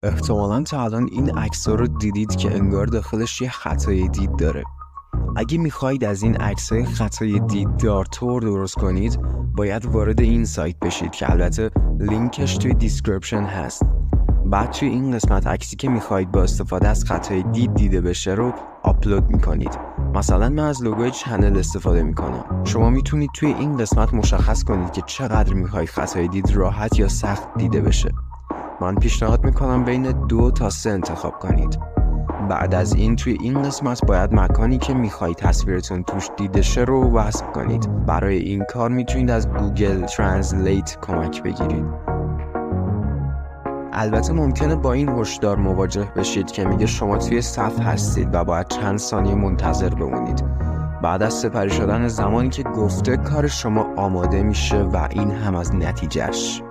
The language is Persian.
احتمالاً تا الان این عکس‌ها رو دیدید که انگار داخلش یه خطای دید داره. اگه میخواید از این عکس‌های خطای دیددار تور درست کنید، باید وارد این سایت بشید که البته لینکش توی دیسکریپشن هست. بعد توی این قسمت عکسی که میخواید با استفاده از خطای دید دیده بشه رو آپلود میکنید. مثلا من از لوگوی چنل استفاده میکنم. شما میتونید توی این قسمت مشخص کنید که چقدر میخواید خطای دید راحت یا سخت دیده بشه. من پیشنهاد میکنم بین 2 تا 3 انتخاب کنید. بعد از این توی این قسمت باید مکانی که میخواید تصویرتون توش دیده شه رو وصف کنید. برای این کار میتونید از گوگل ترنسلیت کمک بگیرید. البته ممکنه با این هشدار مواجه بشید که میگه شما توی صف هستید و باید چند ثانیه منتظر بمونید. بعد از سپری شدن زمانی که گفته کار شما آماده میشه و این هم از نتیجهش.